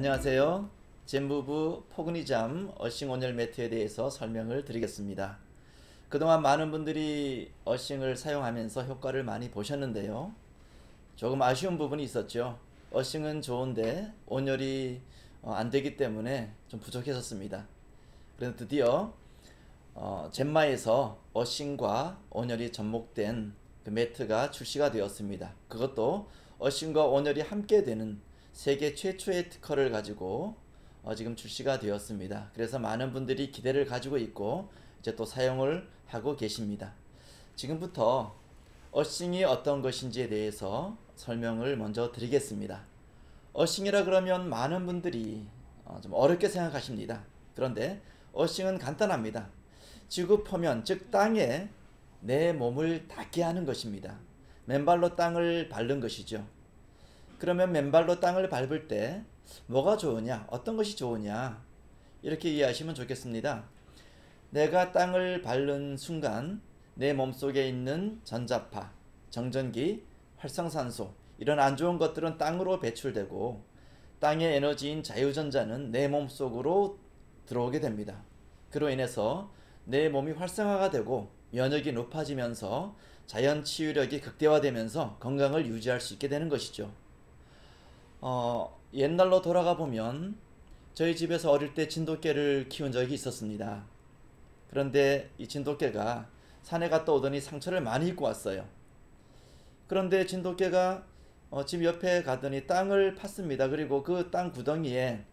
안녕하세요. 젠부부 포근이잠 어싱 온열 매트에 대해서 설명을 드리겠습니다. 그동안 많은 분들이 어싱을 사용하면서 효과를 많이 보셨는데요. 조금 아쉬운 부분이 있었죠. 어싱은 좋은데 온열이 안 되기 때문에 좀 부족했었습니다. 그래서 드디어 젠마에서 어싱과 온열이 접목된 그 매트가 출시가 되었습니다. 그것도 어싱과 온열이 함께 되는 세계 최초의 특허를 가지고 지금 출시가 되었습니다. 그래서 많은 분들이 기대를 가지고 있고 이제 또 사용을 하고 계십니다. 지금부터 어싱이 어떤 것인지에 대해서 설명을 먼저 드리겠습니다. 어싱이라 그러면 많은 분들이 좀 어렵게 생각하십니다. 그런데 어싱은 간단합니다. 지구 표면, 즉 땅에 내 몸을 닿게 하는 것입니다. 맨발로 땅을 밟는 것이죠. 그러면 맨발로 땅을 밟을 때 뭐가 좋으냐, 어떤 것이 좋으냐, 이렇게 이해하시면 좋겠습니다. 내가 땅을 밟는 순간 내 몸속에 있는 전자파, 정전기, 활성산소, 이런 안 좋은 것들은 땅으로 배출되고 땅의 에너지인 자유전자는 내 몸속으로 들어오게 됩니다. 그로 인해서 내 몸이 활성화가 되고 면역이 높아지면서 자연 치유력이 극대화되면서 건강을 유지할 수 있게 되는 것이죠. 옛날로 돌아가 보면 저희 집에서 어릴 때 진돗개를 키운 적이 있었습니다. 그런데 이 진돗개가 산에 갔다 오더니 상처를 많이 입고 왔어요. 그런데 진돗개가 집 옆에 가더니 땅을 팠습니다. 그리고 그 땅 구덩이에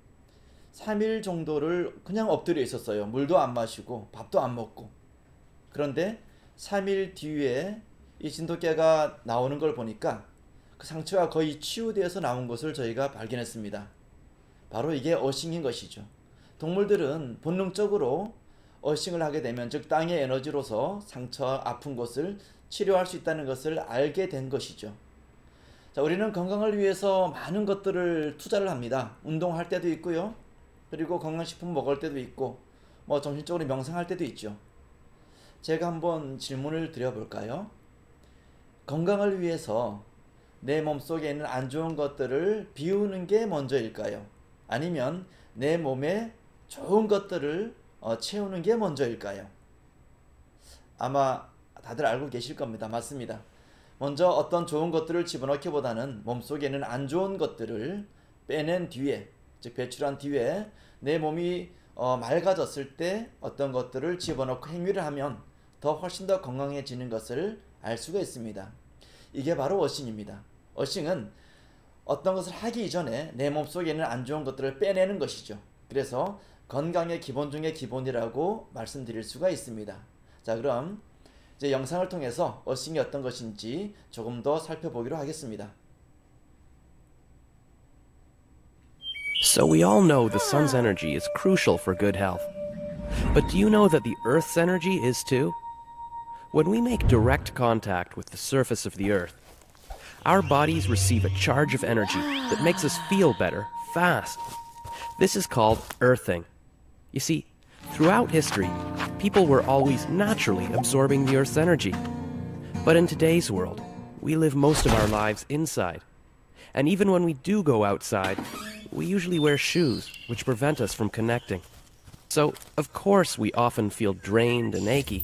3일 정도를 그냥 엎드려 있었어요. 물도 안 마시고 밥도 안 먹고. 그런데 3일 뒤에 이 진돗개가 나오는 걸 보니까 그 상처가 거의 치유되어서 나온 것을 저희가 발견했습니다. 바로 이게 어싱인 것이죠. 동물들은 본능적으로 어싱을 하게 되면, 즉 땅의 에너지로서 상처, 아픈 곳을 치료할 수 있다는 것을 알게 된 것이죠. 자, 우리는 건강을 위해서 많은 것들을 투자를 합니다. 운동할 때도 있고요. 그리고 건강식품 먹을 때도 있고, 정신적으로 명상할 때도 있죠. 제가 한번 질문을 드려볼까요? 건강을 위해서 내 몸속에 있는 안 좋은 것들을 비우는 게 먼저일까요? 아니면 내 몸에 좋은 것들을 채우는 게 먼저일까요? 아마 다들 알고 계실 겁니다. 맞습니다. 먼저 어떤 좋은 것들을 집어넣기보다는 몸속에 있는 안 좋은 것들을 빼낸 뒤에, 즉 배출한 뒤에 내 몸이 맑아졌을 때 어떤 것들을 집어넣고 행위를 하면 더 훨씬 더 건강해지는 것을 알 수가 있습니다. 이게 바로 어싱입니다. 어싱은 어떤 것을 하기 이전에 내 몸속에 있는 안 좋은 것들을 빼내는 것이죠. 그래서 건강의 기본 중의 기본이라고 말씀드릴 수가 있습니다. 자, 그럼 이제 영상을 통해서 어싱이 어떤 것인지 조금 더 살펴보기로 하겠습니다. So we all know the sun's energy is crucial for good health. But do you know that the Earth's energy is too? When we make direct contact with the surface of the Earth, our bodies receive a charge of energy that makes us feel better, fast. This is called earthing. You see, throughout history, people were always naturally absorbing the Earth's energy. But in today's world, we live most of our lives inside. And even when we do go outside, we usually wear shoes, which prevent us from connecting. So, of course, we often feel drained and achy,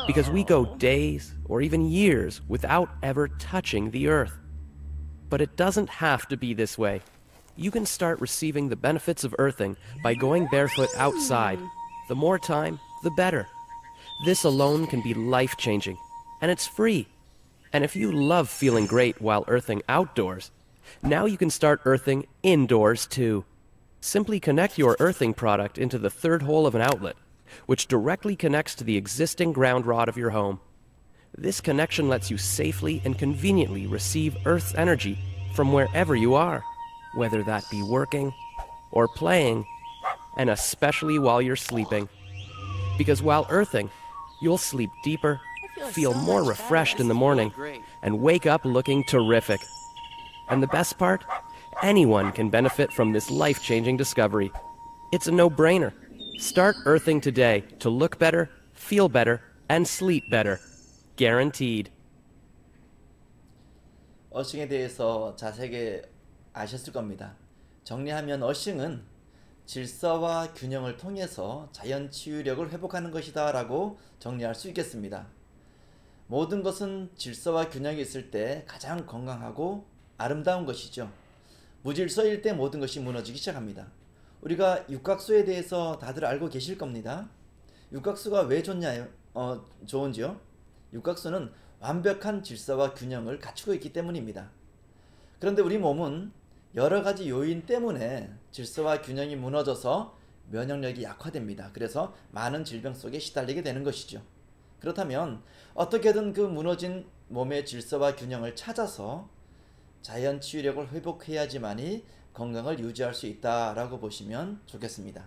because we go days or even years without ever touching the Earth. But it doesn't have to be this way. You can start receiving the benefits of earthing by going barefoot outside. The more time, the better. This alone can be life-changing, and it's free. And if you love feeling great while earthing outdoors, now you can start earthing indoors too. Simply connect your earthing product into the third hole of an outlet, which directly connects to the existing ground rod of your home. This connection lets you safely and conveniently receive Earth's energy from wherever you are, whether that be working or playing, and especially while you're sleeping. Because while earthing, you'll sleep deeper, feel more refreshed in the morning, and wake up looking terrific. And the best part? Anyone can benefit from this life-changing discovery. It's a no-brainer. Start earthing today to look better, feel better, and sleep better. Guaranteed. 어싱에 대해서 자세하게 아셨을 겁니다. 정리하면 어싱은 질서와 균형을 통해서 자연 치유력을 회복하는 것이다 라고 정리할 수 있겠습니다. 모든 것은 질서와 균형이 있을 때 가장 건강하고 아름다운 것이죠. 무질서일 때 모든 것이 무너지기 시작합니다. 우리가 육각수에 대해서 다들 알고 계실 겁니다. 육각수가 왜 좋은지요? 육각수는 완벽한 질서와 균형을 갖추고 있기 때문입니다. 그런데 우리 몸은 여러 가지 요인 때문에 질서와 균형이 무너져서 면역력이 약화됩니다. 그래서 많은 질병 속에 시달리게 되는 것이죠. 그렇다면 어떻게든 그 무너진 몸의 질서와 균형을 찾아서 자연 치유력을 회복해야지만이 건강을 유지할 수 있다라고 보시면 좋겠습니다.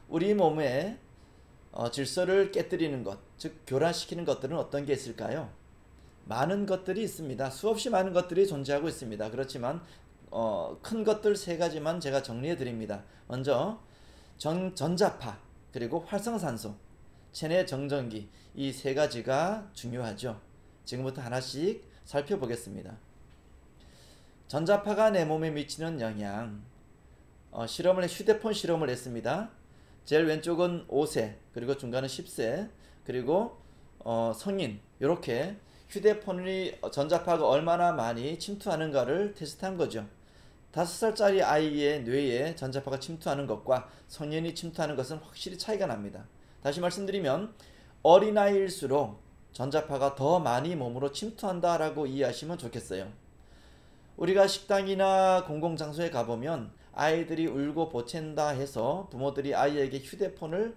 우리 몸의 질서를 깨뜨리는 것, 즉 교란시키는 것들은 어떤 게 있을까요? 많은 것들이 있습니다. 수없이 많은 것들이 존재하고 있습니다. 그렇지만 큰 것들 세 가지만 제가 정리해 드립니다. 먼저 전자파, 그리고 활성산소, 체내 정전기, 이 세 가지가 중요하죠. 지금부터 하나씩 살펴보겠습니다. 전자파가 내 몸에 미치는 영향, 휴대폰 실험을 했습니다. 제일 왼쪽은 5세, 그리고 중간은 10세, 그리고 성인, 이렇게 휴대폰이 전자파가 얼마나 많이 침투하는가를 테스트한 거죠. 5살짜리 아이의 뇌에 전자파가 침투하는 것과 성인이 침투하는 것은 확실히 차이가 납니다. 다시 말씀드리면 어린아이일수록 전자파가 더 많이 몸으로 침투한다라고 이해하시면 좋겠어요. 우리가 식당이나 공공장소에 가보면 아이들이 울고 보챈다 해서 부모들이 아이에게 휴대폰을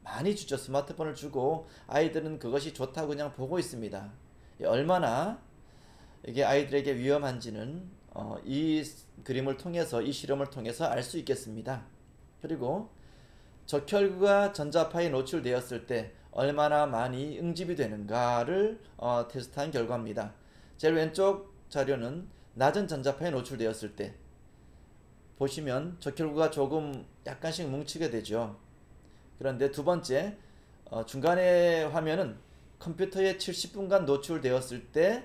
많이 주죠. 스마트폰을 주고 아이들은 그것이 좋다고 그냥 보고 있습니다. 얼마나 이게 아이들에게 위험한지는 이 그림을 통해서, 이 실험을 통해서 알 수 있겠습니다. 그리고 적혈구가 전자파에 노출되었을 때 얼마나 많이 응집이 되는가를 테스트한 결과입니다. 제일 왼쪽 자료는 낮은 전자파에 노출되었을 때 보시면 적혈구가 조금 약간씩 뭉치게 되죠. 그런데 두 번째 중간의 화면은 컴퓨터에 70분간 노출되었을 때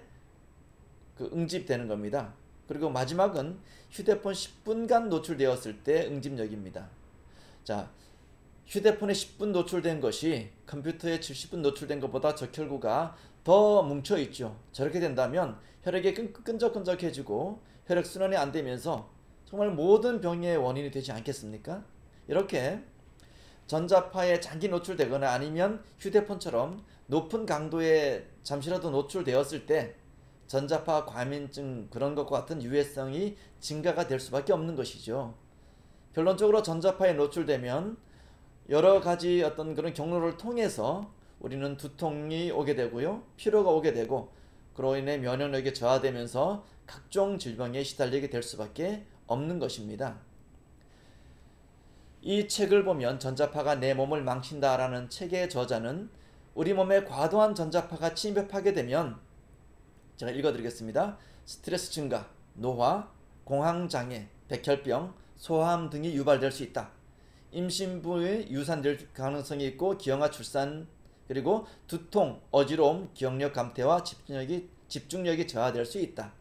그 응집되는 겁니다. 그리고 마지막은 휴대폰 10분간 노출되었을 때 응집력입니다. 자, 휴대폰에 10분 노출된 것이 컴퓨터에 70분 노출된 것보다 적혈구가 더 뭉쳐 있죠. 저렇게 된다면 혈액이 끈적끈적해지고 혈액순환이 안 되면서 정말 모든 병의 원인이 되지 않겠습니까? 이렇게 전자파에 장기 노출되거나 아니면 휴대폰처럼 높은 강도에 잠시라도 노출되었을 때 전자파 과민증, 그런 것과 같은 유해성이 증가가 될 수밖에 없는 것이죠. 결론적으로 전자파에 노출되면 여러 가지 어떤 그런 경로를 통해서 우리는 두통이 오게 되고요, 피로가 오게 되고, 그로 인해 면역력이 저하되면서 각종 질병에 시달리게 될 수밖에 없는 것입니다. 이 책을 보면 전자파가 내 몸을 망친다라는 책의 저자는 우리 몸에 과도한 전자파가 침입하게 되면, 제가 읽어드리겠습니다. 스트레스 증가, 노화, 공황장애, 백혈병, 소아암 등이 유발될 수 있다. 임신부에 유산될 가능성이 있고 기형아 출산, 그리고 두통, 어지러움, 기억력 감퇴와 집중력이 저하될 수 있다.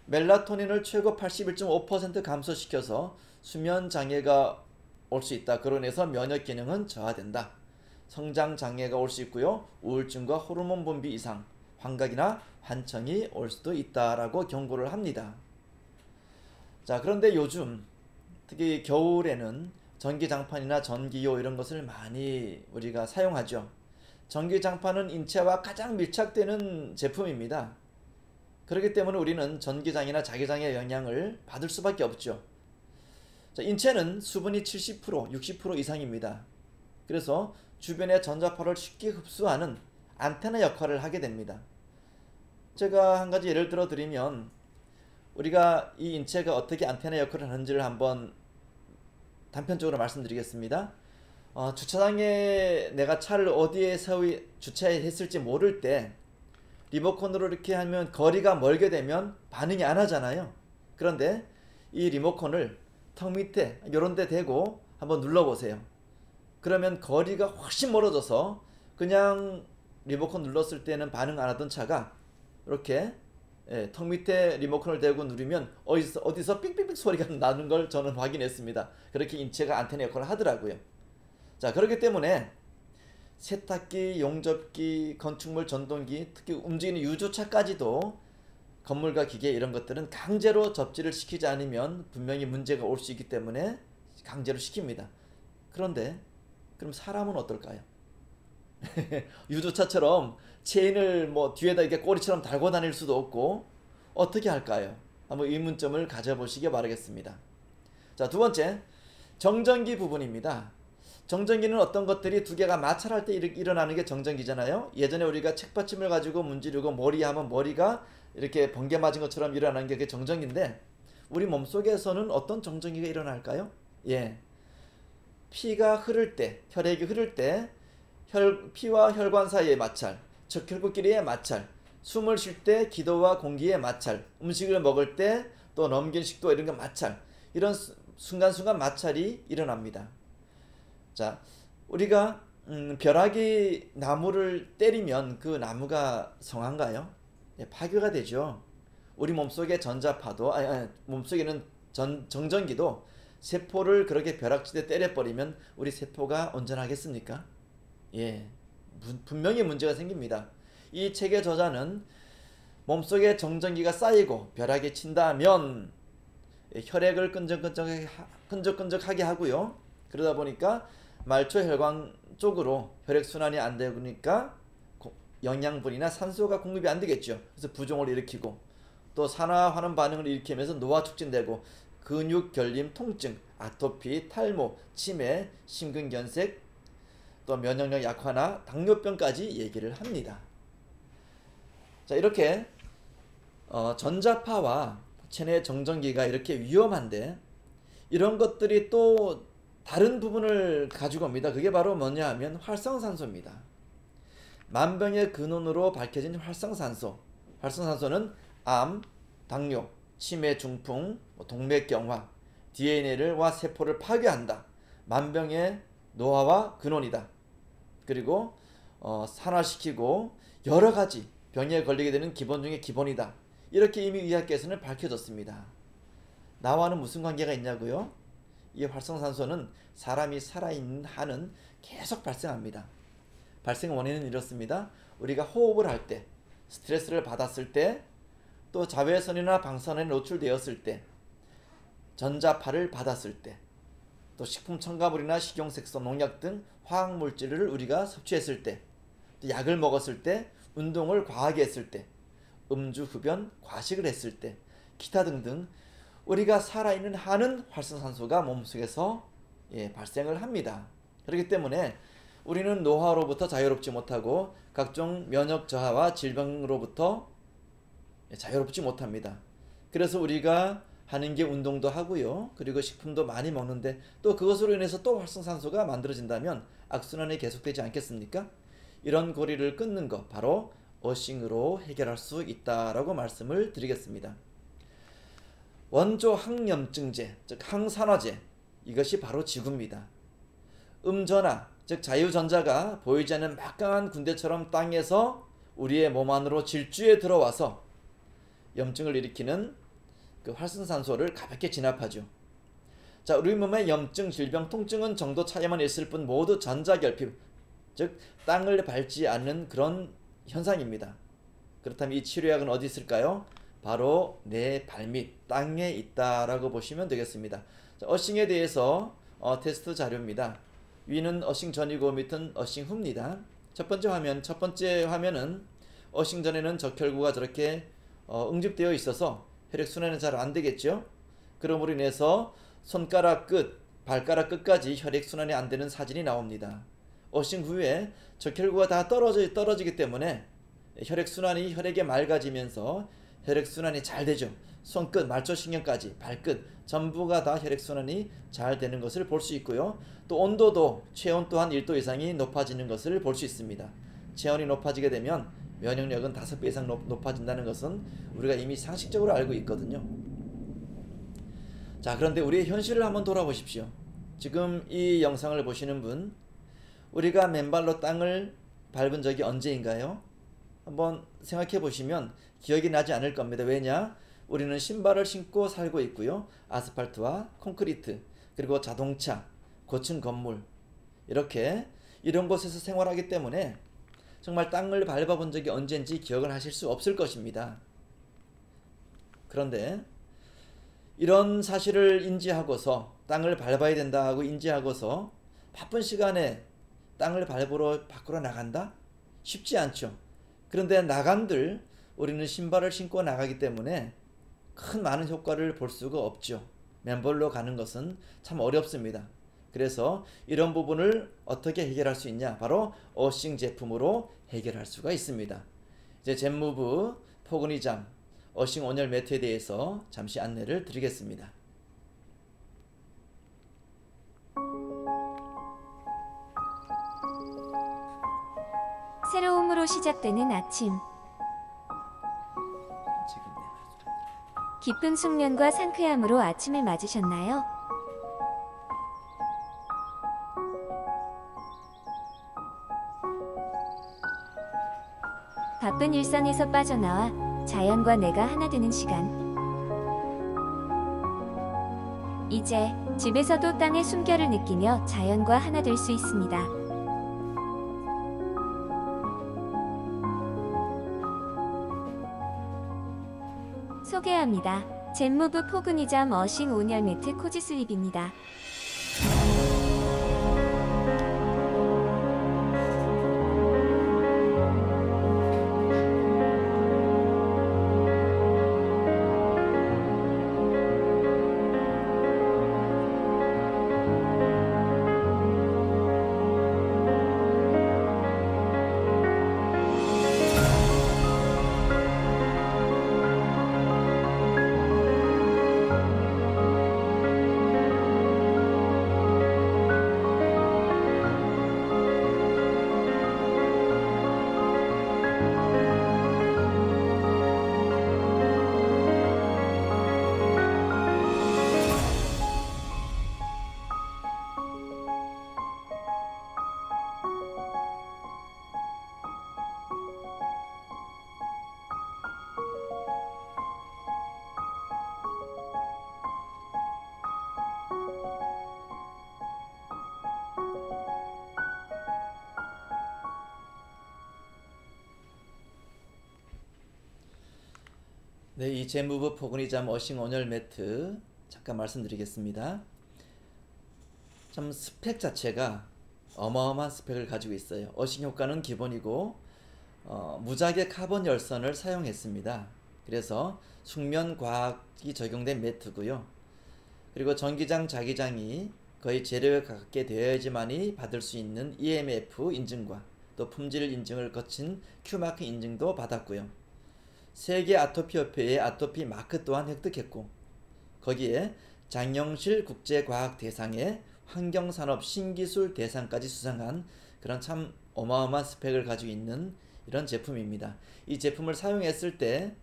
멜라토닌을 최고 81.5% 감소시켜서 수면 장애가 올 수 있다. 그로 인해서 면역 기능은 저하된다. 성장 장애가 올 수 있고요, 우울증과 호르몬 분비 이상, 환각이나 환청이 올 수도 있다라고 경고를 합니다. 자, 그런데 요즘 특히 겨울에는 전기장판이나 전기요 이런 것을 많이 우리가 사용하죠. 전기장판은 인체와 가장 밀착되는 제품입니다. 그렇기 때문에 우리는 전기장애나 자기장애 영향을 받을 수밖에 없죠. 자, 인체는 수분이 70%, 60% 이상입니다. 그래서 주변의 전자파를 쉽게 흡수하는 안테나 역할을 하게 됩니다. 제가 한 가지 예를 들어 드리면, 우리가 이 인체가 어떻게 안테나 역할을 하는지를 한번 단편적으로 말씀드리겠습니다. 주차장에 내가 차를 어디에 주차했을지 모를 때 리모컨으로 이렇게 하면 거리가 멀게 되면 반응이 안 하잖아요. 그런데 이 리모컨을 턱 밑에 이런 데 대고 한번 눌러보세요. 그러면 거리가 훨씬 멀어져서 그냥 리모컨 눌렀을 때는 반응 안 하던 차가 이렇게 예, 턱 밑에 리모컨을 대고 누르면 어디서 삑삑삑 소리가 나는 걸 저는 확인했습니다. 그렇게 인체가 안테나 역할을 하더라고요. 자, 그렇기 때문에 세탁기, 용접기, 건축물 전동기, 특히 움직이는 유조차까지도 건물과 기계 이런 것들은 강제로 접지를 시키지 않으면 분명히 문제가 올 수 있기 때문에 강제로 시킵니다. 그런데 그럼 사람은 어떨까요? 유조차처럼 체인을 뭐 뒤에다 이렇게 꼬리처럼 달고 다닐 수도 없고 어떻게 할까요? 한번 의문점을 가져보시기 바라겠습니다. 자, 두 번째, 정전기 부분입니다. 정전기는 어떤 것들이 두 개가 마찰할 때 일어나는 게 정전기잖아요. 예전에 우리가 책받침을 가지고 문지르고 머리 하면 머리가 이렇게 번개 맞은 것처럼 일어나는 게 그게 정전기인데, 우리 몸속에서는 어떤 정전기가 일어날까요? 예, 피가 흐를 때, 혈액이 흐를 때 피와 혈관 사이의 마찰, 적혈구끼리의 마찰, 숨을 쉴 때 기도와 공기의 마찰, 음식을 먹을 때 또 넘긴 식도 이런 거 마찰, 이런 순간순간 마찰이 일어납니다. 자, 우리가 벼락이 나무를 때리면 그 나무가 성한가요? 예, 파괴가 되죠. 우리 몸속의 전자파도 몸속에는 정전기도 세포를 그렇게 벼락치듯 때려버리면 우리 세포가 온전하겠습니까? 예, 분명히 문제가 생깁니다. 이 책의 저자는 몸속에 정전기가 쌓이고 벼락이 친다면 혈액을 끈적끈적하게 하고요. 그러다 보니까 말초 혈관 쪽으로 혈액순환이 안 되니까 영양분이나 산소가 공급이 안 되겠죠. 그래서 부종을 일으키고 또 산화하는 반응을 일으키면서 노화 촉진되고 근육 결림, 통증, 아토피, 탈모, 치매, 심근경색, 또 면역력 약화나 당뇨병까지 얘기를 합니다. 자, 이렇게 전자파와 체내 정전기가 이렇게 위험한데 이런 것들이 또 다른 부분을 가지고 옵니다. 그게 바로 뭐냐 하면 활성산소입니다. 만병의 근원으로 밝혀진 활성산소. 활성산소는 암, 당뇨, 치매, 중풍, 동맥경화, DNA와 세포를 파괴한다. 만병의 노화와 근원이다. 그리고 산화시키고 여러 가지 병에 걸리게 되는 기본 중에 기본이다. 이렇게 이미 의학계에서는 밝혀졌습니다. 나와는 무슨 관계가 있냐고요? 이 활성산소는 사람이 살아있는 한은 계속 발생합니다. 발생 원인은 이렇습니다. 우리가 호흡을 할 때, 스트레스를 받았을 때, 또 자외선이나 방사선에 노출되었을 때, 전자파를 받았을 때, 또 식품 첨가물이나 식용색소, 농약 등 화학물질을 우리가 섭취했을 때, 또 약을 먹었을 때, 운동을 과하게 했을 때, 음주, 흡연, 과식을 했을 때, 기타 등등 우리가 살아있는 한은 활성산소가 몸속에서 발생을 합니다. 그렇기 때문에 우리는 노화로부터 자유롭지 못하고 각종 면역 저하와 질병으로부터 자유롭지 못합니다. 그래서 우리가 하는 게 운동도 하고요. 그리고 식품도 많이 먹는데 또 그것으로 인해서 또 활성산소가 만들어진다면 악순환이 계속되지 않겠습니까? 이런 고리를 끊는 것, 바로 어싱으로 해결할 수 있다라고 말씀을 드리겠습니다. 원조 항염증제, 즉 항산화제, 이것이 바로 지구입니다. 음전화, 즉 자유전자가 보이지 않는 막강한 군대처럼 땅에서 우리의 몸 안으로 질주에 들어와서 염증을 일으키는 그 활성산소를 가볍게 진압하죠. 자, 우리 몸의 염증, 질병, 통증은 정도 차이만 있을 뿐 모두 전자결핍, 즉 땅을 밟지 않는 그런 현상입니다. 그렇다면 이 치료약은 어디 있을까요? 바로 내 발밑 땅에 있다라고 보시면 되겠습니다. 자, 어싱에 대해서 테스트 자료입니다. 위는 어싱 전이고 밑은 어싱 후입니다. 첫 번째 화면은 어싱 전에는 적혈구가 저렇게 응집되어 있어서 혈액순환이 잘 안되겠죠. 그러므로 인해서 손가락 끝, 발가락 끝까지 혈액순환이 안되는 사진이 나옵니다. 어싱 후에 적혈구가 다 떨어지기 때문에 혈액순환이 혈액에 맑아지면서 혈액순환이 잘 되죠. 손끝, 말초신경까지 발끝 전부가 다 혈액순환이 잘 되는 것을 볼 수 있고요. 또 온도도 체온 또한 1도 이상이 높아지는 것을 볼 수 있습니다. 체온이 높아지게 되면 면역력은 5배 이상 높아진다는 것은 우리가 이미 상식적으로 알고 있거든요. 자, 그런데 우리의 현실을 한번 돌아보십시오. 지금 이 영상을 보시는 분, 우리가 맨발로 땅을 밟은 적이 언제인가요? 한번 생각해 보시면 기억이 나지 않을 겁니다. 왜냐? 우리는 신발을 신고 살고 있고요. 아스팔트와 콘크리트, 그리고 자동차, 고층 건물, 이렇게 이런 곳에서 생활하기 때문에 정말 땅을 밟아본 적이 언젠지 기억을 하실 수 없을 것입니다. 그런데 이런 사실을 인지하고서 땅을 밟아야 된다고 인지하고서 바쁜 시간에 땅을 밟으러 밖으로 나간다? 쉽지 않죠. 그런데 나간들 우리는 신발을 신고 나가기 때문에 큰 많은 효과를 볼 수가 없죠. 맨발로 가는 것은 참 어렵습니다. 그래서 이런 부분을 어떻게 해결할 수 있냐? 바로 어싱 제품으로 해결할 수가 있습니다. 이제 젠무브 포근이잠 어싱 온열 매트에 대해서 잠시 안내를 드리겠습니다. 새로움으로 시작되는 아침. 깊은 숙면과 상쾌함으로 아침을 맞으셨나요? 바쁜 일상에서 빠져나와 자연과 내가 하나 되는 시간. 이제 집에서도 땅의 숨결을 느끼며 자연과 하나 될 수 있습니다. 소개합니다. 젠무브 포근이잠 어싱 온열 매트 코지 슬립입니다. 네, 이 젠무브 포근이잠 어싱 온열 매트 잠깐 말씀드리겠습니다. 참 스펙 자체가 어마어마한 스펙을 가지고 있어요. 어싱 효과는 기본이고 무작위 카본 열선을 사용했습니다. 그래서 숙면 과학이 적용된 매트고요. 그리고 전기장, 자기장이 거의 제로에 가깝게 되어야지만이 받을 수 있는 EMF 인증과 또 품질 인증을 거친 Q마크 인증도 받았고요. 세계 아토피 협회의 아토피 마크 또한 획득했고, 거기에 장영실 국제과학 대상의 환경산업 신기술 대상까지 수상한 그런 참 어마어마한 스펙을 가지고 있는 이런 제품입니다. 이 제품을 사용했을 때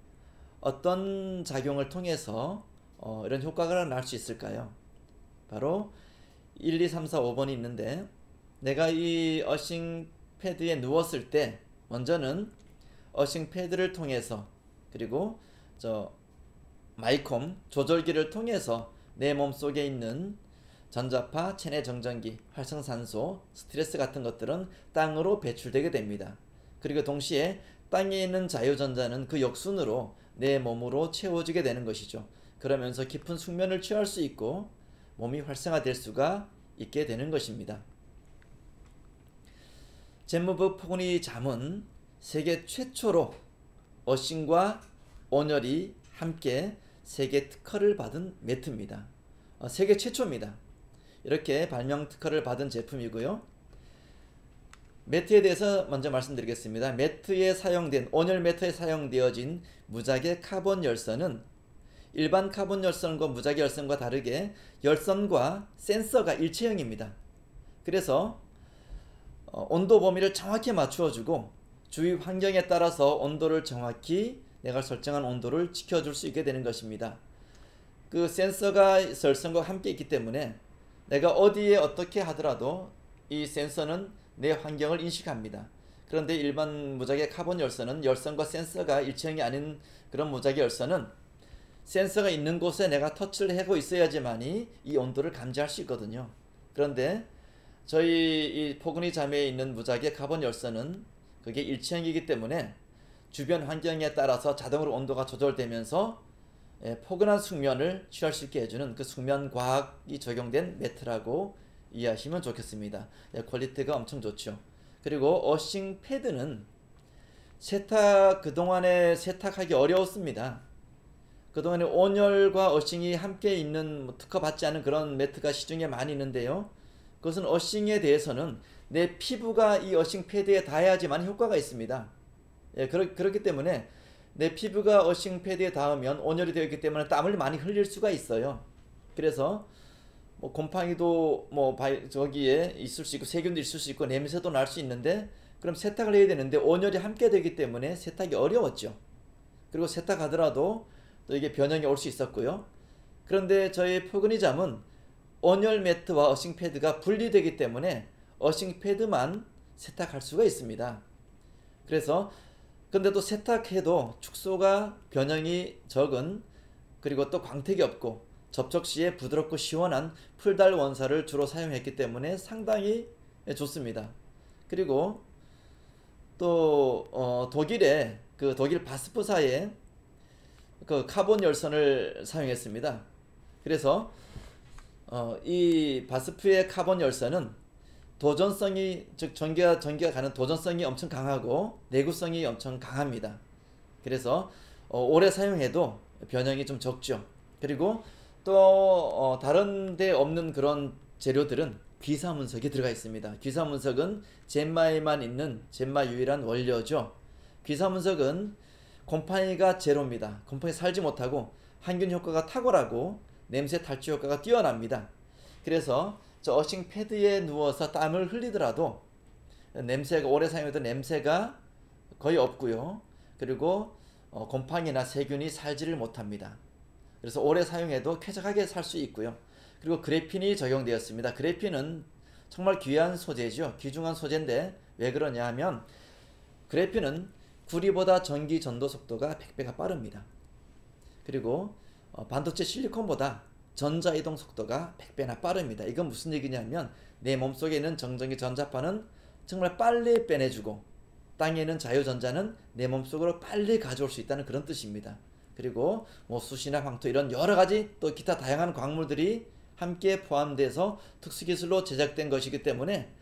어떤 작용을 통해서 이런 효과가 날 수 있을까요? 바로 1, 2, 3, 4, 5번이 있는데, 내가 이 어싱 패드에 누웠을 때 먼저는 어싱 패드를 통해서, 그리고 마이콤 조절기를 통해서 내 몸속에 있는 전자파, 체내 정전기, 활성산소, 스트레스 같은 것들은 땅으로 배출되게 됩니다. 그리고 동시에 땅에 있는 자유전자는 그 역순으로 내 몸으로 채워지게 되는 것이죠. 그러면서 깊은 숙면을 취할 수 있고 몸이 활성화될 수가 있게 되는 것입니다. 젠무브 포근이잠은 세계 최초로 어싱과 온열이 함께 세계 특허를 받은 매트입니다. 세계 최초입니다. 이렇게 발명 특허를 받은 제품이고요. 매트에 대해서 먼저 말씀드리겠습니다. 매트에 사용된, 온열 매트에 사용되어진 무작위 카본 열선은 일반 카본 열선과 무작위 열선과 다르게 열선과 센서가 일체형입니다. 그래서 온도 범위를 정확히 맞추어주고 주위 환경에 따라서 온도를 정확히 내가 설정한 온도를 지켜줄 수 있게 되는 것입니다. 그 센서가 열선과 함께 있기 때문에 내가 어디에 어떻게 하더라도 이 센서는 내 환경을 인식합니다. 그런데 일반 무작위 카본 열선은 열선과 센서가 일체형이 아닌 그런 무작위 열선은 센서가 있는 곳에 내가 터치를 하고 있어야지만이 이 온도를 감지할 수 있거든요. 그런데 저희 이 포근이 잠에 있는 무작위 카본 열선은 그게 일체형이기 때문에 주변 환경에 따라서 자동으로 온도가 조절되면서 포근한 숙면을 취할 수 있게 해주는 그 숙면 과학이 적용된 매트라고 이해하시면 좋겠습니다. 퀄리티가 엄청 좋죠. 그리고 어싱 패드는 그동안에 세탁하기 어려웠습니다. 그동안에 온열과 어싱이 함께 있는 특허받지 않은 그런 매트가 시중에 많이 있는데요. 그것은 어싱에 대해서는 내 피부가 이 어싱 패드에 닿아야지만 효과가 있습니다. 그렇기 때문에 내 피부가 어싱 패드에 닿으면 온열이 되어 있기 때문에 땀을 많이 흘릴 수가 있어요. 그래서 뭐 곰팡이도 저기에 있을 수 있고 세균도 있을 수 있고 냄새도 날 수 있는데 그럼 세탁을 해야 되는데 온열이 함께 되기 때문에 세탁이 어려웠죠. 그리고 세탁하더라도 또 이게 변형이 올 수 있었고요. 그런데 저희 포근이 잠은 온열 매트와 어싱 패드가 분리되기 때문에 어싱 패드만 세탁할 수가 있습니다. 그래서 근데 또 세탁해도 축소가 변형이 적은 그리고 또 광택이 없고 접촉 시에 부드럽고 시원한 풀달 원사를 주로 사용했기 때문에 상당히 좋습니다. 그리고 또 독일의 그 독일 바스프사의 그 카본 열선을 사용했습니다. 그래서 이 바스프의 카본 열선은 도전성이 즉 전기가 가는 도전성이 엄청 강하고 내구성이 엄청 강합니다. 그래서 오래 사용해도 변형이 좀 적죠. 그리고 또 다른 데 없는 그런 재료들은 귀사문석이 들어가 있습니다. 귀사문석은 젠마에만 있는 젠마 유일한 원료죠. 귀사문석은 곰팡이가 제로입니다. 곰팡이 살지 못하고 항균 효과가 탁월하고 냄새 탈취 효과가 뛰어납니다. 그래서 저 어싱 패드에 누워서 땀을 흘리더라도 냄새가 오래 사용해도 냄새가 거의 없고요. 그리고 곰팡이나 세균이 살지를 못합니다. 그래서 오래 사용해도 쾌적하게 살 수 있고요. 그리고 그래핀이 적용되었습니다. 그래핀은 정말 귀한 소재죠. 귀중한 소재인데 왜 그러냐 하면 그래핀은 구리보다 전기 전도 속도가 100배가 빠릅니다. 그리고 반도체 실리콘보다 전자이동 속도가 100배나 빠릅니다. 이건 무슨 얘기냐면 내 몸속에 있는 정전기 전자파는 정말 빨리 빼내주고 땅에 있는 자유전자는 내 몸속으로 빨리 가져올 수 있다는 그런 뜻입니다. 그리고 뭐 수시나 황토 이런 여러가지 또 기타 다양한 광물들이 함께 포함돼서 특수기술로 제작된 것이기 때문에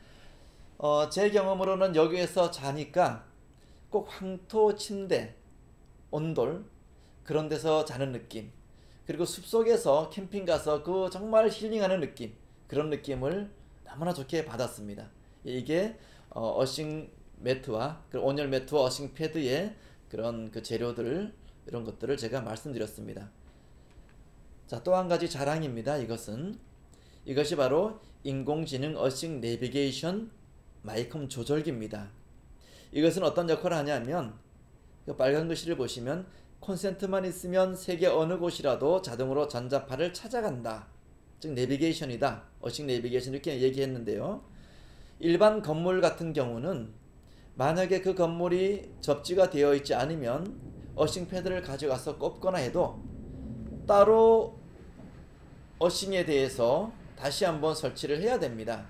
제 경험으로는 여기에서 자니까 꼭 황토 침대, 온돌 그런 데서 자는 느낌, 그리고 숲속에서 캠핑 가서 그 정말 힐링하는 느낌, 그런 느낌을 너무나 좋게 받았습니다. 이게 어싱 매트와 그 온열 매트와 어싱 패드의 그런 그 재료들 이런 것들을 제가 말씀드렸습니다. 자, 또 한 가지 자랑입니다. 이것이 바로 인공지능 어싱 내비게이션 마이컴 조절기입니다. 이것은 어떤 역할을 하냐면 그 빨간 글씨를 보시면 콘센트만 있으면 세계 어느 곳이라도 자동으로 전자파를 찾아간다. 즉 내비게이션이다. 어싱 내비게이션 이렇게 얘기했는데요. 일반 건물 같은 경우는 만약에 그 건물이 접지가 되어 있지 않으면 어싱 패드를 가져가서 꼽거나 해도 따로 어싱에 대해서 다시 한번 설치를 해야 됩니다.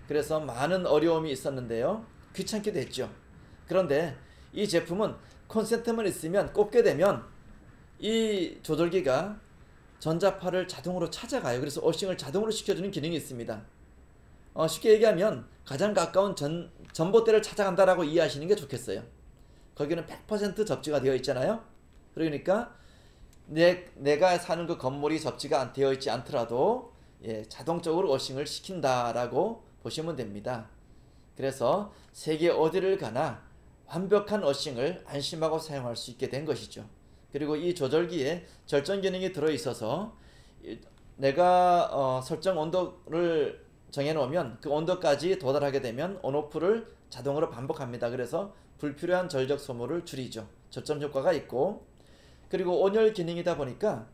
그래서 많은 어려움이 있었는데요. 귀찮기도 했죠. 그런데 이 제품은 콘센트만 있으면 꼽게 되면 이 조절기가 전자파를 자동으로 찾아가요. 그래서 어싱을 자동으로 시켜주는 기능이 있습니다. 쉽게 얘기하면 가장 가까운 전봇대를 찾아간다라고 이해하시는 게 좋겠어요. 거기는 100% 접지가 되어 있잖아요. 그러니까 내가 사는 그 건물이 접지가 되어 있지 않더라도 자동적으로 어싱을 시킨다라고 보시면 됩니다. 그래서 세계 어디를 가나 완벽한 어싱을 안심하고 사용할 수 있게 된 것이죠. 그리고 이 조절기에 절전 기능이 들어있어서 내가 설정 온도를 정해놓으면 그 온도까지 도달하게 되면 온오프를 자동으로 반복합니다. 그래서 불필요한 전력 소모를 줄이죠. 저점 효과가 있고, 그리고 온열 기능이다 보니까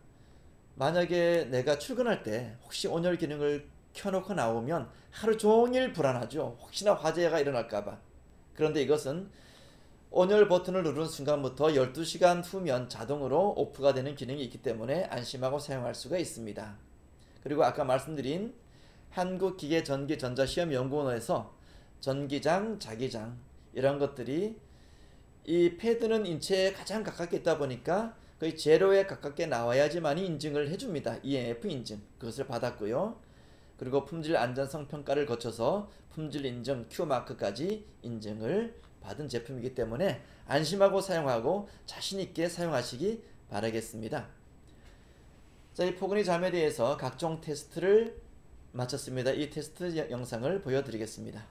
만약에 내가 출근할 때 혹시 온열 기능을 켜놓고 나오면 하루 종일 불안하죠. 혹시나 화재가 일어날까봐. 그런데 이것은 온열 버튼을 누르는 순간부터 12시간 후면 자동으로 오프가 되는 기능이 있기 때문에 안심하고 사용할 수가 있습니다. 그리고 아까 말씀드린 한국기계전기전자시험연구원에서 전기장, 자기장 이런 것들이 이 패드는 인체에 가장 가깝게 있다 보니까 거의 제로에 가깝게 나와야지만 인증을 해줍니다. EMF 인증 그것을 받았고요. 그리고 품질 안전성 평가를 거쳐서 품질 인증 Q마크까지 인증을 받은 제품이기 때문에 안심하고 사용하고 자신있게 사용하시기 바라겠습니다. 자, 이 포근이 잠에 대해서 각종 테스트를 마쳤습니다. 이 테스트 영상을 보여드리겠습니다.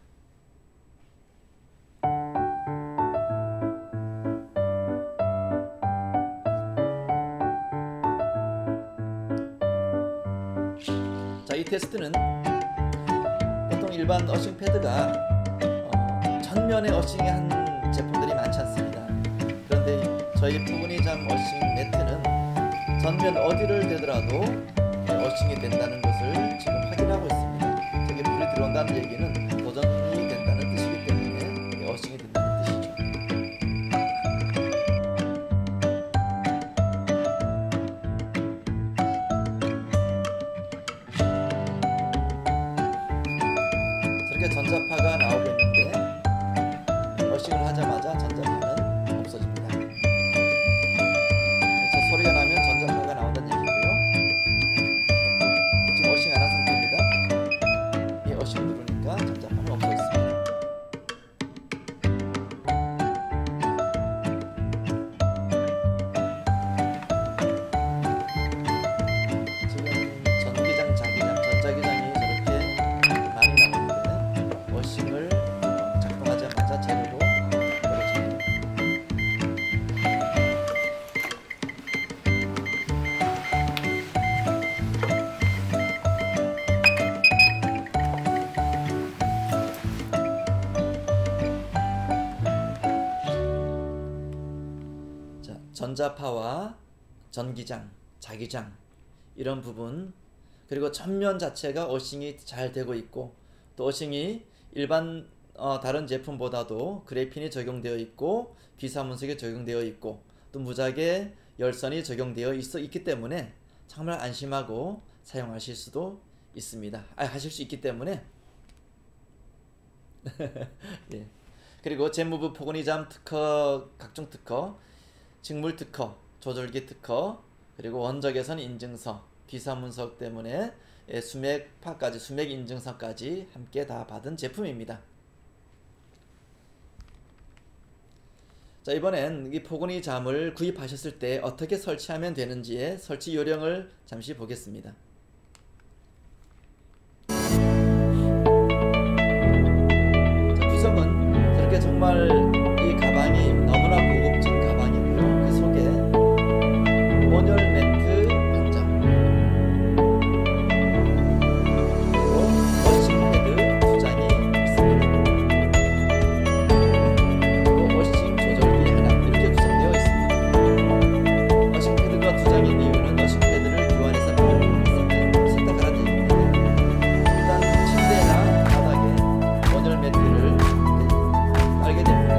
자, 이 테스트는 보통 일반 어싱 패드가 전면에 어싱이 한 제품들이 많지 않습니다. 그런데 저희 포근이 잠 어싱 매트는 전면 어디를 대더라도 어싱이 된다는 것을 지금 확인하고 있습니다. 저게 불이 들어온다는 얘기는 도전이 된다는 뜻이기 때문에 어싱이 된다는 뜻이죠. 저렇게 전자파가 나오고 있는데 어싱을 하자마자 전자파는 없어집니다. 그래서 소리가 나면 전자파가 나온다는 얘기고요. 지금 어싱 안 한 상태입니다. 이 어싱 누르니까 전자파는 없어졌습니다. 지금 전기장, 자기장, 전자기장이 저렇게 많이 나오는데 어싱을 작동하자마자 제로로 떨어집니다. 자, 전자파와 전기장, 자기장 이런 부분 그리고 전면 자체가 어싱이 잘 되고 있고 또 어싱이 일반 다른 제품보다도 그래핀이 적용되어 있고 귀사문석이 적용되어 있고 또 무작위 열선이 적용되어 있기 때문에 정말 안심하고 사용하실 수도 있습니다. 하실 수 있기 때문에 예. 그리고 재무부 포근이 잠 특허, 각종 특허, 직물 특허, 조절기 특허, 그리고 원적외선 인증서, 귀사문석 때문에 수맥파까지, 수맥 인증서까지 함께 다 받은 제품입니다. 자, 이번엔 이 포근이 잠을 구입하셨을 때 어떻게 설치하면 되는지의 설치 요령을 잠시 보겠습니다. 자, 구성은 저렇게 정말 이 가방이 너무나 고급진 가방이고요. 그 속에 온열 매트 한 장, 그리고 어싱 패드 2장이 있습니다. 그리고 어싱 조절기 하나 이렇게 구성되어 있습니다. 어싱 패드가 2장인 이유는 어싱 패드를 교환해서 선택하라는 얘기입니다. 일단 침대나 바닥에 온열 매트를 깔게 됩니다.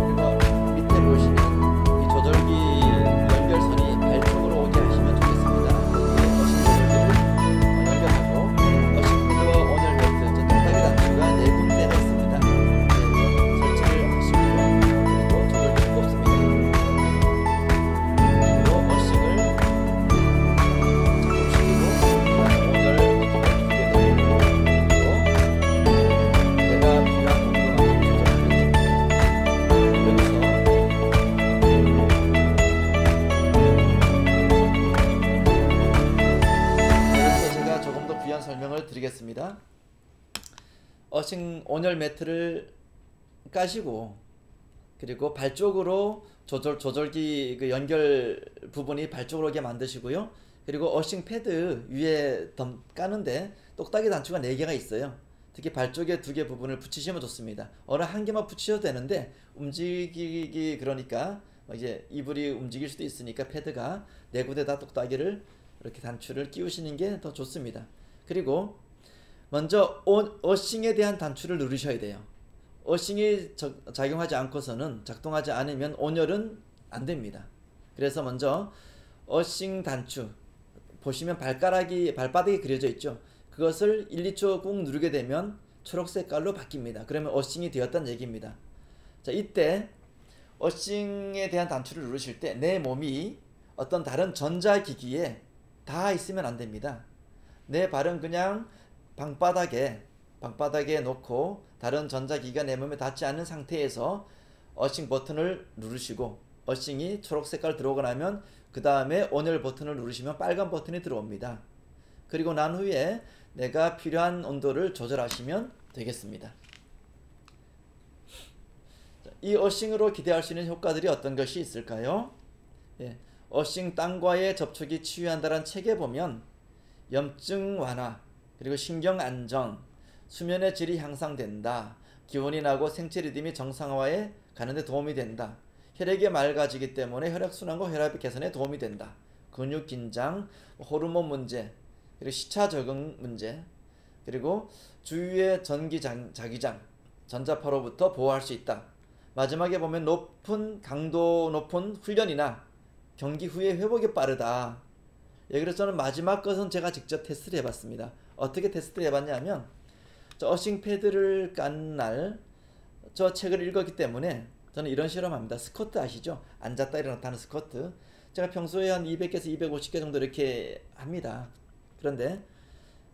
그리고 밑에 보시면 이 조절기 연결선이 발 쪽으로 오게 하시면 좋겠습니다. 여기에 어싱 조절기를 연결하고 어싱 패드와 온열 매트 딱딱이 단추가 4군데가 있습니다. 설치를 하시고요. 그리고 조절기를 꼽습니다. 그리고 어싱을 작동시키고 온열 버튼을 2개 누르고 그리고 내가 필요한 온도만큼 조절을 해줍니다. 여기서 제가 조금 더 부연 설명을 드리겠습니다. 어싱 온열 매트를 까시고 그리고 발 쪽으로 조절기 그 연결 부분이 발 쪽으로 오게 만드시고요. 그리고 어싱 패드 위에 까는데 똑딱이 단추가 4개가 있어요. 특히 발 쪽에 2개 부분을 붙이시면 좋습니다. 어느 한 개만 붙이셔도 되는데 움직이기 그러니까 이제 이불이 움직일 수도 있으니까 패드가 4군데다 똑딱이를 이렇게 단추를 끼우시는 게 더 좋습니다. 그리고 먼저 어싱에 대한 단추를 누르셔야 돼요. 어싱이 작용하지 않고서는, 작동하지 않으면 온열은 안 됩니다. 그래서 먼저 어싱 단추 보시면 발바닥이 그려져 있죠. 그것을 1, 2초 꾹 누르게 되면 초록 색깔로 바뀝니다. 그러면 어싱이 되었다는 얘기입니다. 자, 이때 어싱에 대한 단추를 누르실 때 내 몸이 어떤 다른 전자기기에 닿아 있으면 안 됩니다. 내 발은 그냥 방바닥에 놓고 다른 전자기기가 내 몸에 닿지 않는 상태에서 어싱 버튼을 누르시고, 어싱이 초록 색깔 들어오고 나면 그 다음에 온열 버튼을 누르시면 빨간 버튼이 들어옵니다. 그리고 난 후에 내가 필요한 온도를 조절하시면 되겠습니다. 이 어싱으로 기대할 수 있는 효과들이 어떤 것이 있을까요? 어싱 땅과의 접촉이 치유한다는 책에 보면 염증 완화, 그리고 신경 안정, 수면의 질이 향상된다, 기운이 나고 생체 리듬이 정상화에 가는데 도움이 된다, 혈액이 맑아지기 때문에 혈액순환과 혈압 개선에 도움이 된다, 근육 긴장, 호르몬 문제, 그리고 시차 적응 문제, 그리고 주위의 자기장, 전자파로부터 보호할 수 있다. 마지막에 보면 강도 높은 훈련이나 경기 후에 회복이 빠르다. 그래서 저는 마지막 것은 제가 직접 테스트를 해봤습니다. 어떻게 테스트를 해봤냐면, 저 어싱 패드를 깐 날 저 책을 읽었기 때문에 저는 이런 실험합니다. 스쿼트 아시죠? 앉았다 일어났다 하는 스쿼트. 제가 평소에 한 200개에서 250개 정도 이렇게 합니다. 그런데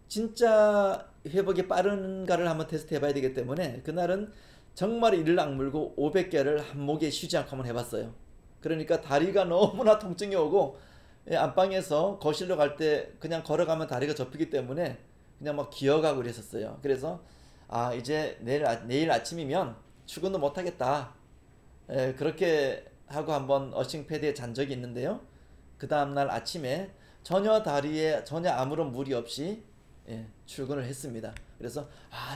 진짜 회복이 빠른가를 한번 테스트 해봐야 되기 때문에 그날은 정말 이를 악물고 500개를 한 목에 쉬지 않고 한번 해봤어요. 그러니까 다리가 너무나 통증이 오고, 안방에서 거실로 갈 때 그냥 걸어가면 다리가 접히기 때문에 그냥 막 기어가고 그랬었어요. 그래서 이제 내일 아침이면 출근도 못하겠다, 그렇게 하고 한번 어싱 패드에 잔 적이 있는데요. 그 다음날 아침에 다리에 전혀 아무런 무리 없이 출근을 했습니다. 그래서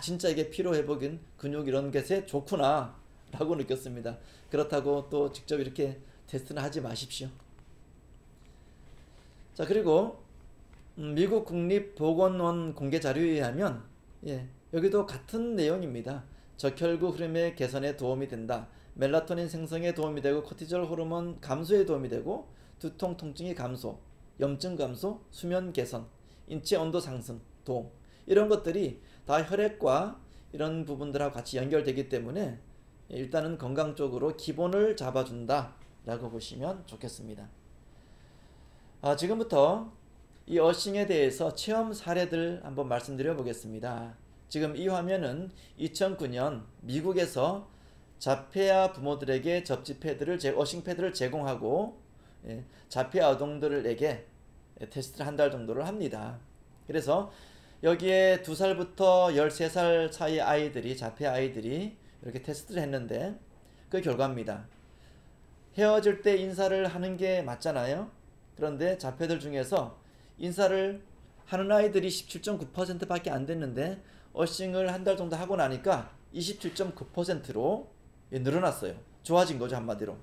진짜 이게 피로회복인 근육 이런 것에 좋구나 라고 느꼈습니다. 그렇다고 또 직접 이렇게 테스트는 하지 마십시오. 자, 그리고 미국 국립보건원 공개 자료에 의하면 여기도 같은 내용입니다. 적혈구 흐름의 개선에 도움이 된다, 멜라토닌 생성에 도움이 되고 코티졸 호르몬 감소에 도움이 되고 두통 통증이 감소, 염증 감소, 수면 개선, 인체 온도 상승, 도움, 이런 것들이 다 혈액과 이런 부분들하고 같이 연결되기 때문에 일단은 건강 쪽으로 기본을 잡아준다 라고 보시면 좋겠습니다. 지금부터 이 어싱에 대해서 체험 사례들 한번 말씀드려 보겠습니다. 지금 이 화면은 2009년 미국에서 자폐아 부모들에게 접지 패드를 어싱 패드를 제공하고 자폐아 아동들에게 테스트를 한 달 정도를 합니다. 그래서 여기에 2살부터 13살 사이 아이들이, 자폐아 아이들이 이렇게 테스트를 했는데 그 결과입니다. 헤어질 때 인사를 하는 게 맞잖아요. 그런데 자폐들 중에서 인사를 하는 아이들이 17.9% 밖에 안 됐는데 어싱을 한 달 정도 하고 나니까 27.9%로 늘어났어요. 좋아진 거죠, 한마디로.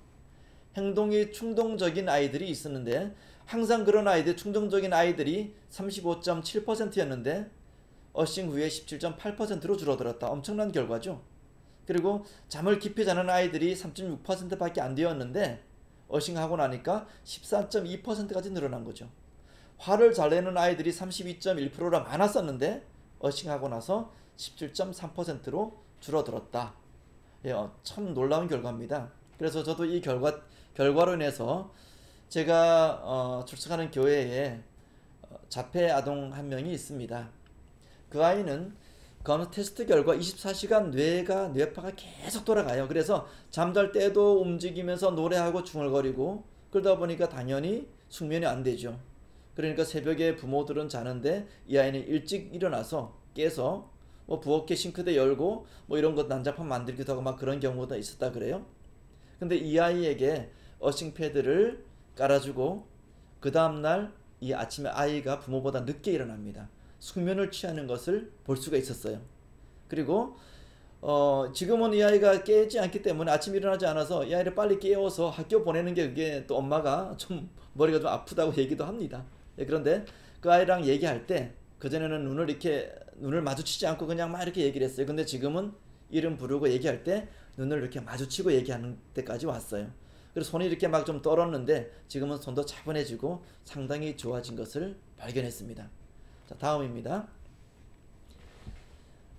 행동이 충동적인 아이들이 있었는데 항상 그런 아이들, 충동적인 아이들이 35.7%였는데 어싱 후에 17.8%로 줄어들었다. 엄청난 결과죠. 그리고 잠을 깊이 자는 아이들이 3.6% 밖에 안 되었는데 어싱하고 나니까 14.2%까지 늘어난 거죠. 화를 잘 내는 아이들이 32.1%라 많았었는데 어싱하고 나서 17.3%로 줄어들었다. 참 놀라운 결과입니다. 그래서 저도 이 결과로 인해서 제가 출석하는 교회에 자폐 아동 한 명이 있습니다. 그 아이는 검사 테스트 결과 24시간 뇌파가 계속 돌아가요. 그래서 잠잘 때도 움직이면서 노래하고 중얼거리고, 그러다 보니까 당연히 숙면이 안 되죠. 그러니까 새벽에 부모들은 자는데 이 아이는 일찍 일어나서 깨서 부엌에 싱크대 열고 이런 것 난장판 만들기도 하고 막 그런 경우도 있었다 그래요. 근데 이 아이에게 어싱 패드를 깔아주고 그 다음날 이 아침에 아이가 부모보다 늦게 일어납니다. 숙면을 취하는 것을 볼 수가 있었어요. 그리고 지금은 이 아이가 깨지 않기 때문에 아침에 일어나지 않아서 이 아이를 빨리 깨워서 학교 보내는 게, 그게 또 엄마가 좀 머리가 좀 아프다고 얘기도 합니다. 그런데 그 아이랑 얘기할 때 그전에는 눈을 이렇게 눈을 마주치지 않고 그냥 막 이렇게 얘기를 했어요. 근데 지금은 이름 부르고 얘기할 때 눈을 이렇게 마주치고 얘기하는 때까지 왔어요. 그래서 손이 이렇게 막 좀 떨었는데 지금은 손도 차분해지고 상당히 좋아진 것을 발견했습니다. 자, 다음입니다.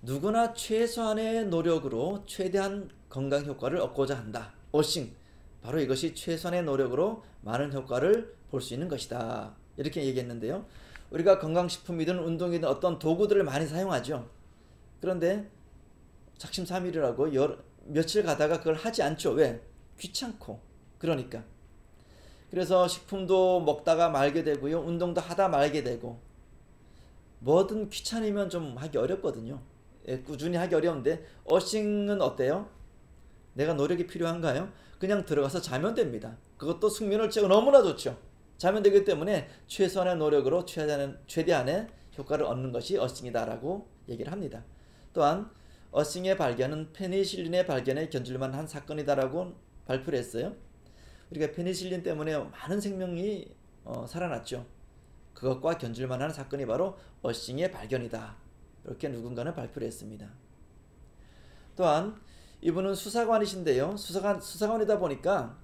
누구나 최소한의 노력으로 최대한 건강 효과를 얻고자 한다. 어싱. 바로 이것이 최소한의 노력으로 많은 효과를 볼 수 있는 것이다. 이렇게 얘기했는데요. 우리가 건강식품이든 운동이든 어떤 도구들을 많이 사용하죠. 그런데 작심삼일이라고 며칠 가다가 그걸 하지 않죠. 왜? 귀찮고. 그러니까. 그래서 식품도 먹다가 말게 되고요. 운동도 하다 말게 되고. 뭐든 귀찮으면 좀 하기 어렵거든요. 예, 꾸준히 하기 어려운데 어싱은 어때요? 내가 노력이 필요한가요? 그냥 들어가서 자면 됩니다. 그것도 숙면을 취하고 너무나 좋죠. 자면 되기 때문에 최소한의 노력으로 최대한의 효과를 얻는 것이 어싱이다라고 얘기를 합니다. 또한 어싱의 발견은 페니실린의 발견에 견줄만 한 사건이다라고 발표를 했어요. 우리가 페니실린 때문에 많은 생명이 살아났죠. 그것과 견줄만 한 사건이 바로 어싱의 발견이다. 이렇게 누군가는 발표를 했습니다. 또한 이분은 수사관이신데요. 수사관이다 보니까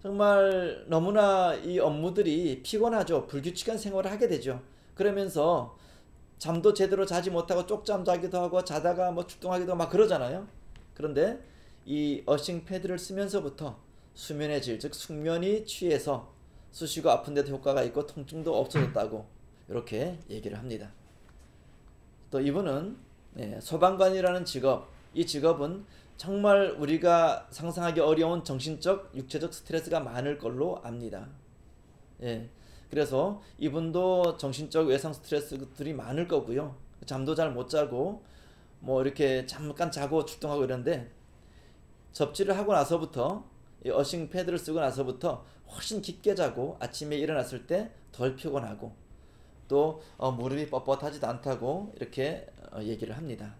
정말 너무나 이 업무들이 피곤하죠. 불규칙한 생활을 하게 되죠. 그러면서 잠도 제대로 자지 못하고 쪽잠 자기도 하고 자다가 뭐 출동하기도 하고 막 그러잖아요. 그런데 이 어싱 패드를 쓰면서부터 수면의 질, 즉 숙면이 취해서 쑤시고 아픈데도 효과가 있고 통증도 없어졌다고 이렇게 얘기를 합니다. 또 이분은 소방관이라는 직업, 이 직업은 정말 우리가 상상하기 어려운 정신적, 육체적 스트레스가 많을 걸로 압니다. 예, 그래서 이분도 정신적 외상 스트레스들이 많을 거고요. 잠도 잘 못 자고 뭐 이렇게 잠깐 자고 출동하고 이러는데 접지를 하고 나서부터 이 어싱 패드를 쓰고 나서부터 훨씬 깊게 자고 아침에 일어났을 때 덜 피곤하고 또 무릎이 뻣뻣하지도 않다고 이렇게 얘기를 합니다.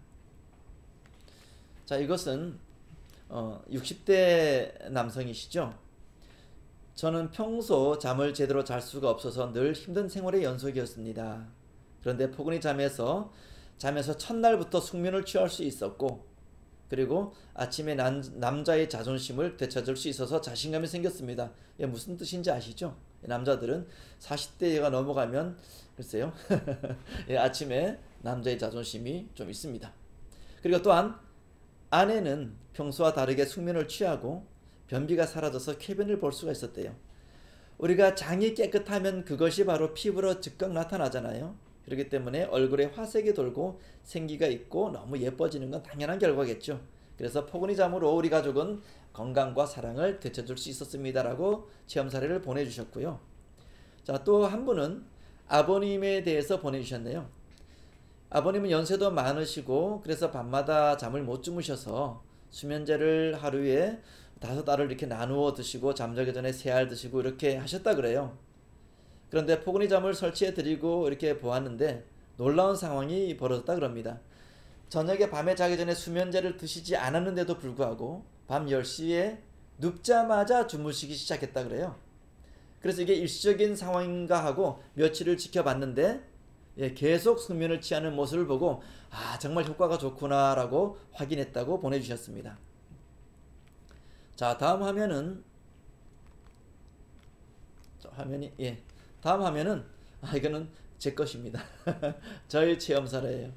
자, 이것은 60대 남성이시죠. 저는 평소 잠을 제대로 잘 수가 없어서 늘 힘든 생활의 연속이었습니다. 그런데 포근히 잠에서 첫날부터 숙면을 취할 수 있었고 그리고 아침에 남자의 자존심을 되찾을 수 있어서 자신감이 생겼습니다. 이게 무슨 뜻인지 아시죠? 남자들은 40대가 넘어가면 글쎄요. 예, 아침에 남자의 자존심이 좀 있습니다. 그리고 또한 아내는 평소와 다르게 숙면을 취하고 변비가 사라져서 쾌변을 볼 수가 있었대요. 우리가 장이 깨끗하면 그것이 바로 피부로 즉각 나타나잖아요. 그렇기 때문에 얼굴에 화색이 돌고 생기가 있고 너무 예뻐지는 건 당연한 결과겠죠. 그래서 포근히 잠으로 우리 가족은 건강과 사랑을 되찾을 수 있었습니다라고 체험 사례를 보내주셨고요. 자, 또 한 분은 아버님에 대해서 보내주셨네요. 아버님은 연세도 많으시고 그래서 밤마다 잠을 못 주무셔서 수면제를 하루에 5알을 이렇게 나누어 드시고 잠자기 전에 3알 드시고 이렇게 하셨다 그래요. 그런데 포근히 잠을 설치해 드리고 이렇게 보았는데 놀라운 상황이 벌어졌다 그럽니다. 저녁에 밤에 자기 전에 수면제를 드시지 않았는데도 불구하고 밤 10시에 눕자마자 주무시기 시작했다 그래요. 그래서 이게 일시적인 상황인가 하고 며칠을 지켜봤는데 계속 숙면을 취하는 모습을 보고 정말 효과가 좋구나 라고 확인했다고 보내주셨습니다. 자, 다음 화면은 다음 화면은 이거는 제 것입니다. 저의 체험 사례예요.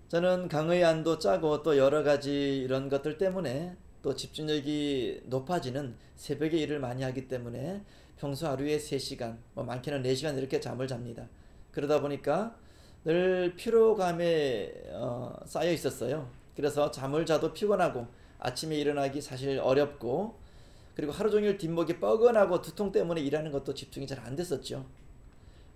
저는 강의안도 짜고 또 여러가지 이런 것들 때문에 또 집중력이 높아지는 새벽에 일을 많이 하기 때문에 평소 하루에 3시간, 많게는 4시간 이렇게 잠을 잡니다. 그러다 보니까 늘 피로감에 쌓여 있었어요. 그래서 잠을 자도 피곤하고 아침에 일어나기 사실 어렵고 그리고 하루 종일 뒷목이 뻐근하고 두통 때문에 일하는 것도 집중이 잘 안 됐었죠.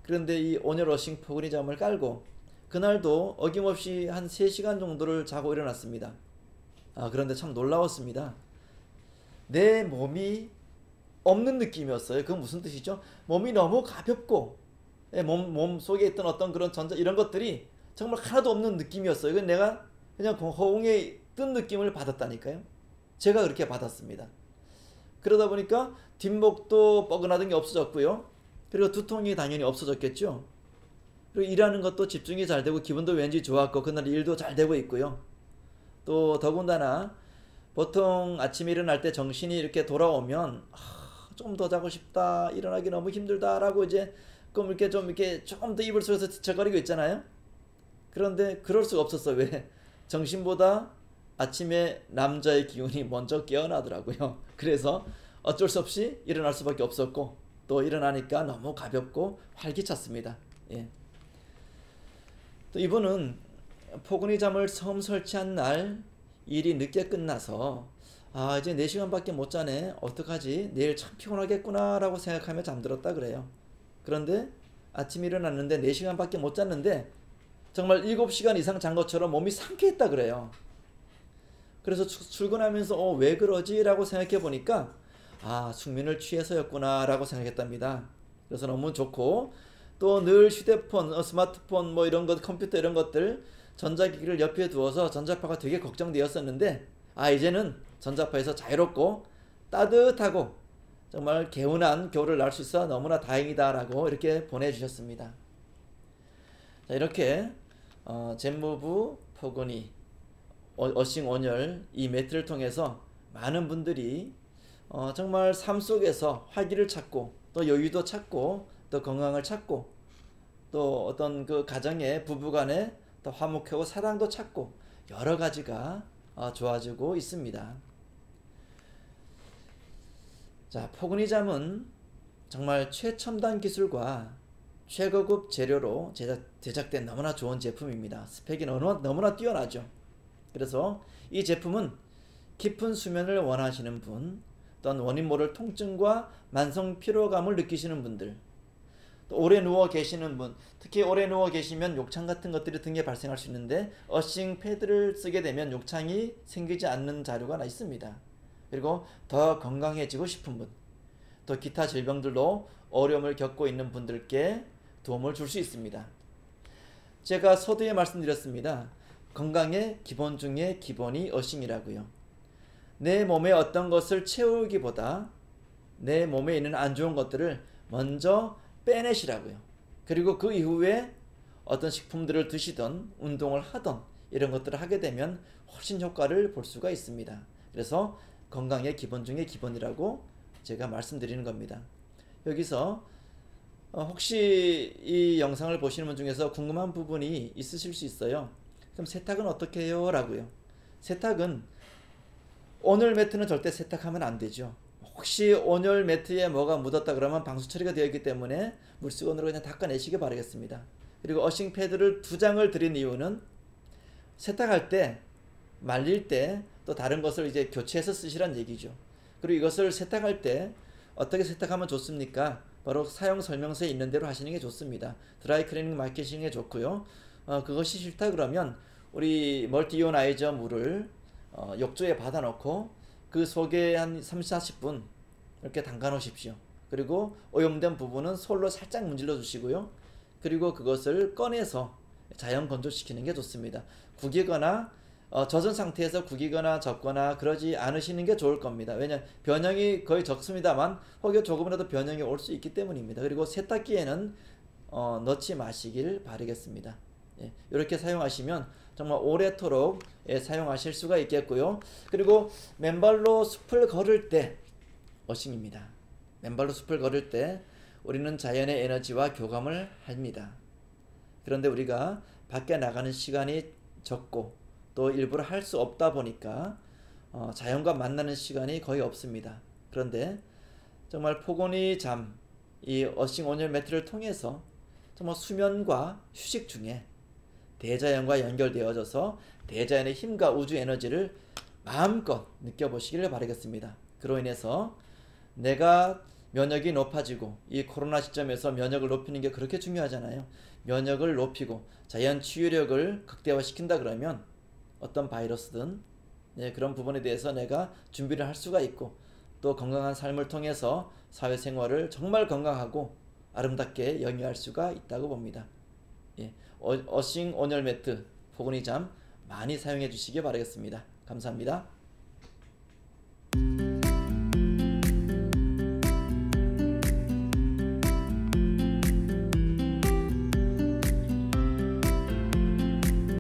그런데 이 온열 어싱 포근히 잠을 깔고 그날도 어김없이 한 3시간 정도를 자고 일어났습니다. 그런데 참 놀라웠습니다. 내 몸이 없는 느낌이었어요. 그건 무슨 뜻이죠? 몸이 너무 가볍고 몸 속에 있던 어떤 그런 전자 이런 것들이 정말 하나도 없는 느낌이었어요. 이건 내가 그냥 허공에 뜬 느낌을 받았다니까요. 제가 그렇게 받았습니다. 그러다 보니까 뒷목도 뻐근하던 게 없어졌고요. 그리고 두통이 당연히 없어졌겠죠. 그리고 일하는 것도 집중이 잘 되고 기분도 왠지 좋았고 그날 일도 잘 되고 있고요. 또 더군다나 보통 아침에 일어날 때 정신이 이렇게 돌아오면 좀 더 자고 싶다, 일어나기 너무 힘들다라고 이제 좀 이렇게 조금 더 이불 속에서 뒤척거리고 있잖아요. 그런데 그럴 수가 없었어. 왜? 정신보다 아침에 남자의 기운이 먼저 깨어나더라고요. 그래서 어쩔 수 없이 일어날 수밖에 없었고 또 일어나니까 너무 가볍고 활기찼습니다. 예. 또 이분은 포근히 잠을 처음 설치한 날 일이 늦게 끝나서 이제 4시간밖에 못 자네, 어떡하지, 내일 참 피곤하겠구나 라고 생각하며 잠들었다 그래요. 그런데 아침에 일어났는데 4시간밖에 못 잤는데 정말 7시간 이상 잔 것처럼 몸이 상쾌했다 그래요. 그래서 출근하면서 왜 그러지? 라고 생각해 보니까 숙면을 취해서였구나 라고 생각했답니다. 그래서 너무 좋고, 또 늘 휴대폰, 스마트폰 뭐 이런 것, 컴퓨터 이런 것들, 전자기기를 옆에 두어서 전자파가 되게 걱정되었었는데 이제는 전자파에서 자유롭고 따뜻하고 정말 개운한 겨울을 날 수 있어 너무나 다행이다 라고 이렇게 보내주셨습니다. 자, 이렇게 젠무부 포근이 어싱 온열 이 매트를 통해서 많은 분들이 정말 삶 속에서 활기를 찾고 또 여유도 찾고 또 건강을 찾고 또 어떤 그 가정의 부부간에 또 화목하고 사랑도 찾고 여러 가지가 좋아지고 있습니다. 자, 포근이 잠은 정말 최첨단 기술과 최고급 재료로 제작된 너무나 좋은 제품입니다. 스펙이 너무나 뛰어나죠. 그래서 이 제품은 깊은 수면을 원하시는 분, 또한 원인 모를 통증과 만성 피로감을 느끼시는 분들, 또 오래 누워 계시는 분, 특히 오래 누워 계시면 욕창 같은 것들이 등에 발생할 수 있는데 어싱 패드를 쓰게 되면 욕창이 생기지 않는 자료가 있습니다. 그리고 더 건강해지고 싶은 분, 또 기타 질병들로 어려움을 겪고 있는 분들께 도움을 줄 수 있습니다. 제가 서두에 말씀드렸습니다. 건강의 기본 중에 기본이 어싱이라고요. 내 몸에 어떤 것을 채우기보다 내 몸에 있는 안 좋은 것들을 먼저 빼내시라고요. 그리고 그 이후에 어떤 식품들을 드시던 운동을 하던 이런 것들을 하게 되면 훨씬 효과를 볼 수가 있습니다. 그래서 건강의 기본 중에 기본이라고 제가 말씀드리는 겁니다. 여기서 혹시 이 영상을 보시는 분 중에서 궁금한 부분이 있으실 수 있어요. 그럼 세탁은 어떻게 해요? 라고요. 세탁은 온열 매트는 절대 세탁하면 안 되죠. 혹시 온열 매트에 뭐가 묻었다 그러면 방수 처리가 되어 있기 때문에 물수건으로 그냥 닦아내시기 바라겠습니다. 그리고 어싱 패드를 2장을 드린 이유는 세탁할 때, 말릴 때 또 다른 것을 이제 교체해서 쓰시란 얘기죠. 그리고 이것을 세탁할 때 어떻게 세탁하면 좋습니까? 바로 사용 설명서에 있는 대로 하시는 게 좋습니다. 드라이 클리닝 마켓이 좋고요. 그것이 싫다 그러면 우리 멀티이오나이저 물을 욕조에 받아 놓고 그 속에 한 30-40분 이렇게 담가 놓으십시오. 그리고 오염된 부분은 솔로 살짝 문질러 주시고요. 그리고 그것을 꺼내서 자연 건조시키는 게 좋습니다. 구기거나 젖은 상태에서 구기거나 접거나 그러지 않으시는 게 좋을 겁니다. 왜냐하면 변형이 거의 적습니다만 혹여 조금이라도 변형이 올 수 있기 때문입니다. 그리고 세탁기에는 넣지 마시길 바라겠습니다. 이렇게 사용하시면 정말 오래도록 사용하실 수가 있겠고요. 그리고 맨발로 숲을 걸을 때 어싱입니다. 맨발로 숲을 걸을 때 우리는 자연의 에너지와 교감을 합니다. 그런데 우리가 밖에 나가는 시간이 적고 또 일부러 할 수 없다 보니까 자연과 만나는 시간이 거의 없습니다. 그런데 정말 포근히 잠, 이 어싱 온열 매트를 통해서 정말 수면과 휴식 중에 대자연과 연결되어져서 대자연의 힘과 우주 에너지를 마음껏 느껴보시기를 바라겠습니다. 그로 인해서 내가 면역이 높아지고, 이 코로나 시점에서 면역을 높이는 게 그렇게 중요하잖아요. 면역을 높이고 자연 치유력을 극대화시킨다 그러면 어떤 바이러스든 그런 부분에 대해서 내가 준비를 할 수가 있고, 또 건강한 삶을 통해서 사회생활을 정말 건강하고 아름답게 영위할 수가 있다고 봅니다. 어싱 온열 매트 포근히 잠 많이 사용해 주시기 바라겠습니다. 감사합니다.